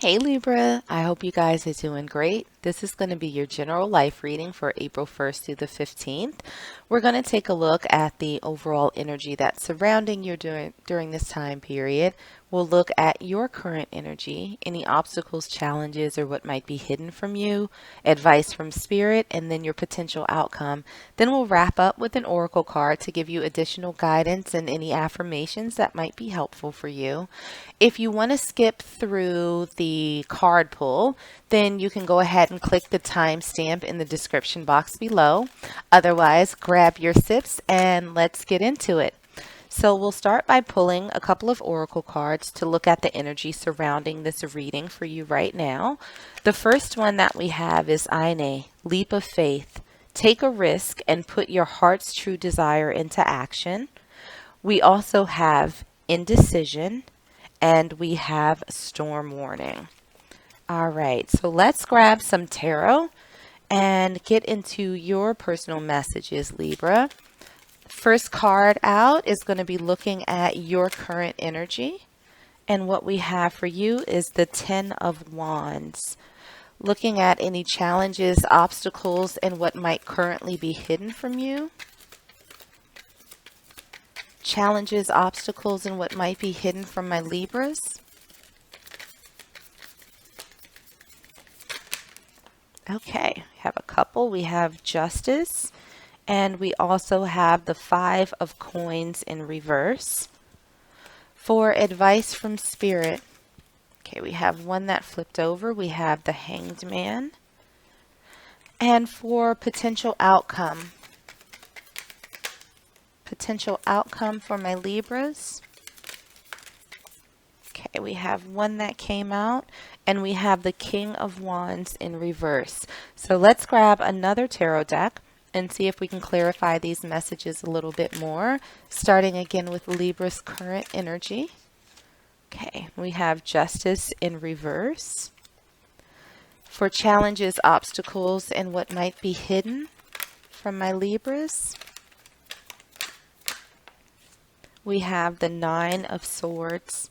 Hey Libra, I hope you guys are doing great. This is going to be your general life reading for April 1st through the 15th. We're going to take a look at the overall energy that's surrounding you during this time period. We'll look at your current energy, any obstacles, challenges, or what might be hidden from you, advice from spirit, and then your potential outcome. Then we'll wrap up with an oracle card to give you additional guidance and any affirmations that might be helpful for you. If you want to skip through the card pull, then you can go ahead and click the timestamp in the description box below. Otherwise, grab your sips and let's get into it. So we'll start by pulling a couple of oracle cards to look at the energy surrounding this reading for you right now. The first one that we have is Aine, Leap of Faith. Take a risk and put your heart's true desire into action. We also have Indecision, and we have Storm Warning. All right, so let's grab some tarot and get into your personal messages, Libra. First card out is going to be looking at your current energy. And what we have for you is the 10 of Wands. Looking at any challenges, obstacles, and what might currently be hidden from you. Challenges, obstacles, and what might be hidden from my Libras. Okay, we have a couple. We have Justice, and we also have the 5 of Coins in reverse. For advice from Spirit, okay, we have one that flipped over. We have the Hanged Man. And for potential outcome for my Libras. Okay, we have one that came out, and we have the King of Wands in reverse. So let's grab another tarot deck and see if we can clarify these messages a little bit more, starting again with Libra's current energy. Okay, we have Justice in reverse. For challenges, obstacles, and what might be hidden from my Libras, we have the 9 of Swords.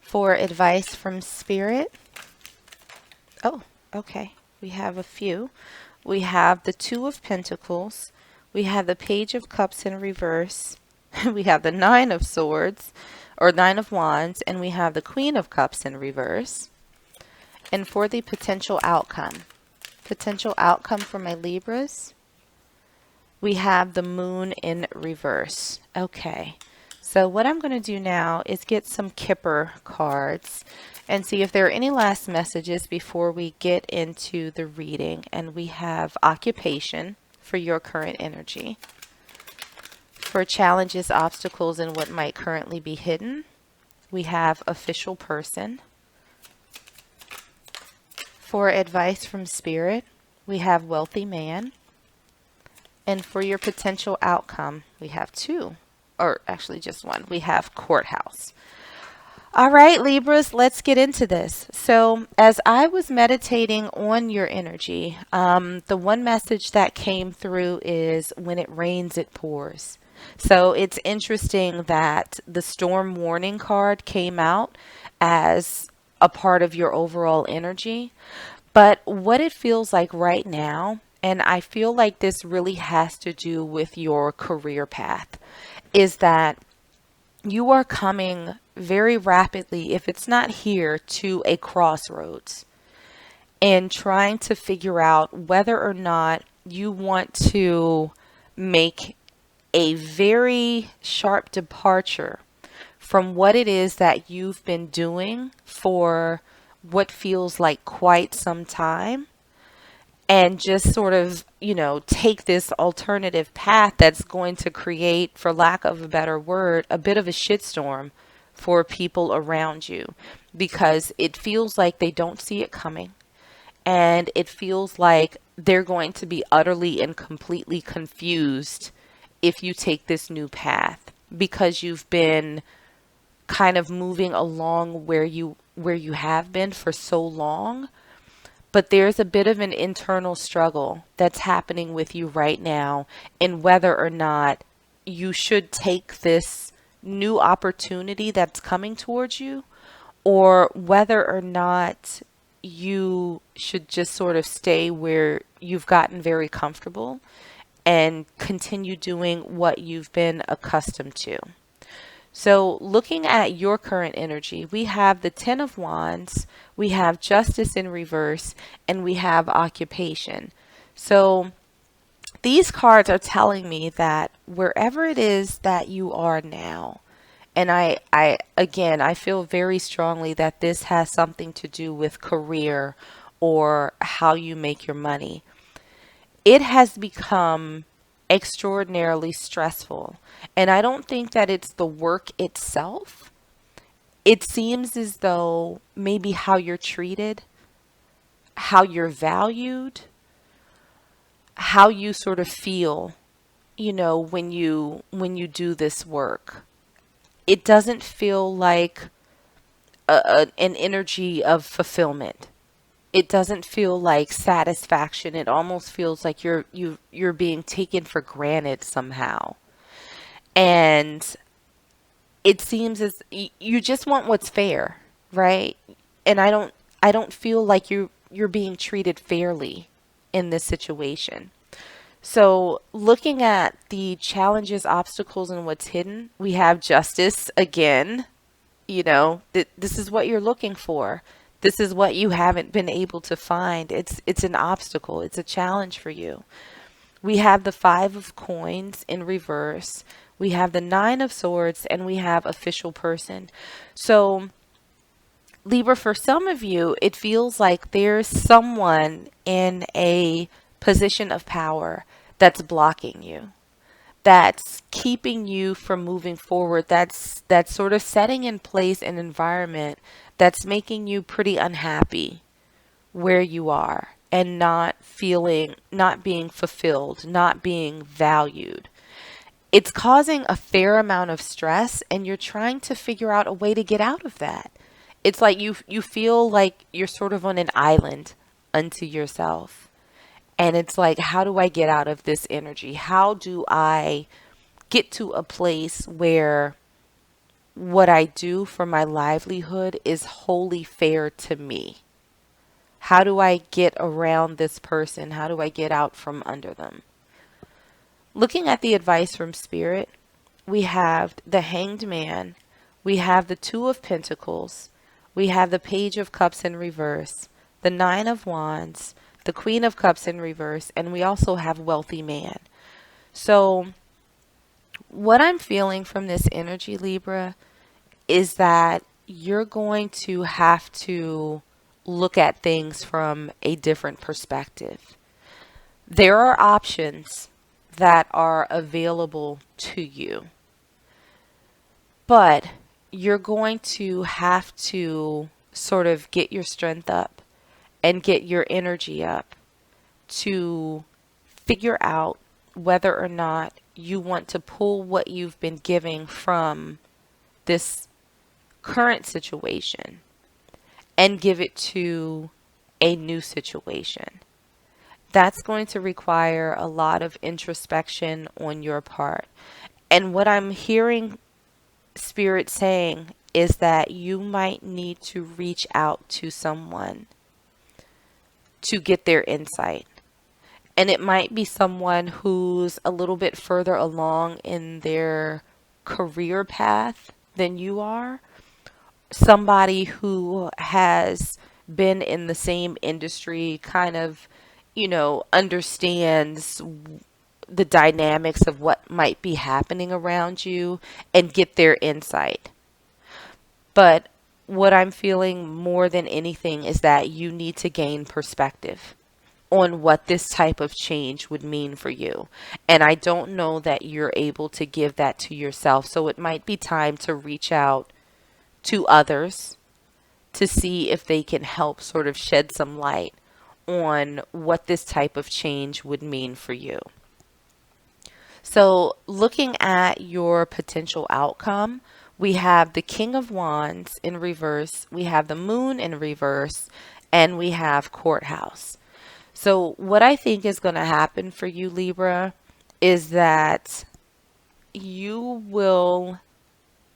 For advice from Spirit, oh, okay, we have a few. We have the 2 of Pentacles. We have the Page of Cups in reverse. We have the 9 of Swords, or 9 of Wands, and we have the Queen of Cups in reverse. And for the potential outcome for my Libras, we have the Moon in reverse. Okay. So what I'm going to do now is get some Kipper cards and see if there are any last messages before we get into the reading. And we have Occupation for your current energy. For challenges, obstacles, and what might currently be hidden, we have Official Person. For advice from Spirit, we have Wealthy Man. And for your potential outcome, we have 2. Or actually just one. We have Courthouse. All right, Libras, let's get into this. So as I was meditating on your energy, the one message that came through is when it rains, it pours. So it's interesting that the Storm Warning card came out as a part of your overall energy. But what it feels like right now, and I feel like this really has to do with your career path, is that you are coming very rapidly, if it's not here, to a crossroads and trying to figure out whether or not you want to make a very sharp departure from what it is that you've been doing for what feels like quite some time, and just sort of, take this alternative path that's going to create, for lack of a better word, a bit of a shitstorm for people around you, because it feels like they don't see it coming, and it feels like they're going to be utterly and completely confused if you take this new path, because you've been kind of moving along where you have been for so long. But there's a bit of an internal struggle that's happening with you right now in whether or not you should take this new opportunity that's coming towards you, or whether or not you should just sort of stay where you've gotten very comfortable and continue doing what you've been accustomed to. So, looking at your current energy, we have the Ten of Wands, we have Justice in reverse, and we have Occupation. So, these cards are telling me that wherever it is that you are now, and I feel very strongly that this has something to do with career or how you make your money. It has become extraordinarily stressful. And I don't think that it's the work itself. It seems as though maybe how you're treated, how you're valued, how you sort of feel, when you do this work. It doesn't feel like an energy of fulfillment. It doesn't feel like satisfaction. It almost feels like you're being taken for granted somehow. And it seems as you just want what's fair, right? And I don't feel like you're being treated fairly in this situation. So, looking at the challenges, obstacles, and what's hidden, we have justice again. This is what you're looking for. This is what you haven't been able to find. It's an obstacle. It's a challenge for you. We have the Five of Coins in reverse. We have the Nine of Swords, and we have Official Person. So, Libra, for some of you, it feels like there's someone in a position of power that's blocking you, that's keeping you from moving forward, that's sort of setting in place an environment that's making you pretty unhappy where you are and not being fulfilled, not being valued. It's causing a fair amount of stress, and you're trying to figure out a way to get out of that. It's like you feel like you're sort of on an island unto yourself. And it's like, how do I get out of this energy? How do I get to a place where what I do for my livelihood is wholly fair to me? How do I get around this person? How do I get out from under them? Looking at the advice from Spirit, we have the Hanged Man, we have the Two of Pentacles, we have the Page of Cups in reverse, the Nine of Wands, the Queen of Cups in reverse, and we also have Wealthy Man. So, what I'm feeling from this energy, Libra, is that you're going to have to look at things from a different perspective. There are options that are available to you, but you're going to have to sort of get your strength up and get your energy up to figure out whether or not you want to pull what you've been giving from this current situation and give it to a new situation. That's going to require a lot of introspection on your part. And what I'm hearing Spirit saying is that you might need to reach out to someone to get their insight. And it might be someone who's a little bit further along in their career path than you are. Somebody who has been in the same industry, kind of, understands the dynamics of what might be happening around you and get their insight. But what I'm feeling more than anything is that you need to gain perspective on what this type of change would mean for you. And I don't know that you're able to give that to yourself. So it might be time to reach out to others to see if they can help sort of shed some light on what this type of change would mean for you. So looking at your potential outcome, we have the King of Wands in reverse, we have the Moon in reverse, and we have Courthouse. So what I think is going to happen for you, Libra, is that you will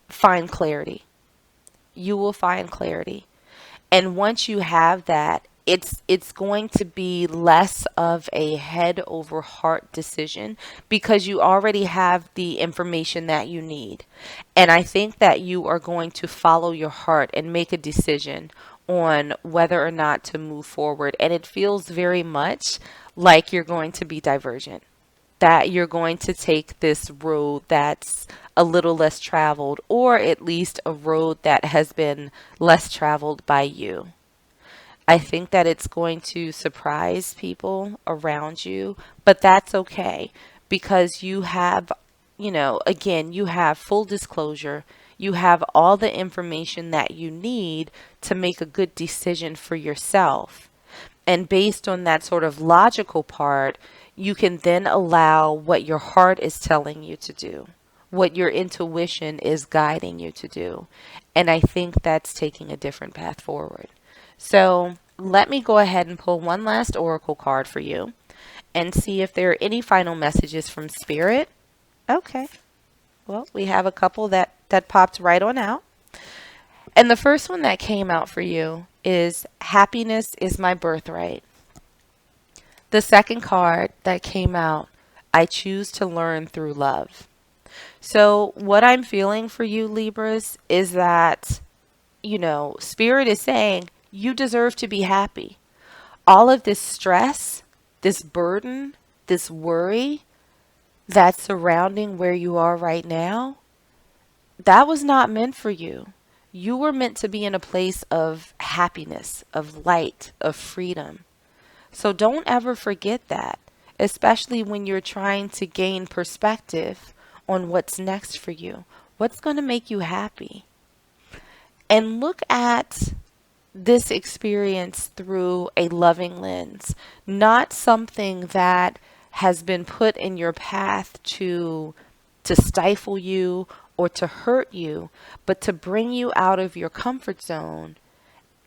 find clarity. you will find clarity. And once you have that, it's going to be less of a head over heart decision because you already have the information that you need. And I think that you are going to follow your heart and make a decision on whether or not to move forward. And it feels very much like you're going to be divergent, that you're going to take this road that's a little less traveled, or at least a road that has been less traveled by you. I think that it's going to surprise people around you, but that's okay because you have, again, you have full disclosure. You have all the information that you need to make a good decision for yourself. And based on that sort of logical part, you can then allow what your heart is telling you to do, what your intuition is guiding you to do. And I think that's taking a different path forward. So let me go ahead and pull one last oracle card for you and see if there are any final messages from Spirit. Okay. Well, we have a couple that popped right on out. And the first one that came out for you is happiness is my birthright. The second card that came out, I choose to learn through love. So what I'm feeling for you, Libras, is that, Spirit is saying you deserve to be happy. All of this stress, this burden, this worry that's surrounding where you are right now, that was not meant for you. You were meant to be in a place of happiness, of light, of freedom. So don't ever forget that, especially when you're trying to gain perspective on what's next for you. What's going to make you happy? And look at this experience through a loving lens, not something that has been put in your path to stifle you or to hurt you, but to bring you out of your comfort zone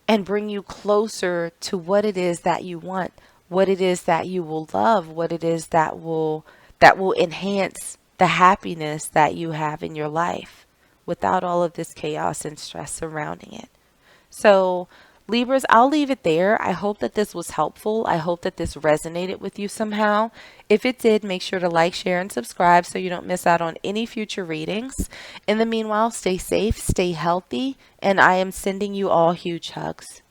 and bring you closer to what it is that you want, what it is that you will love, what it is that will enhance the happiness that you have in your life without all of this chaos and stress surrounding it. So, Libras, I'll leave it there. I hope that this was helpful. I hope that this resonated with you somehow. If it did, make sure to like, share, and subscribe so you don't miss out on any future readings. In the meanwhile, stay safe, stay healthy, and I am sending you all huge hugs.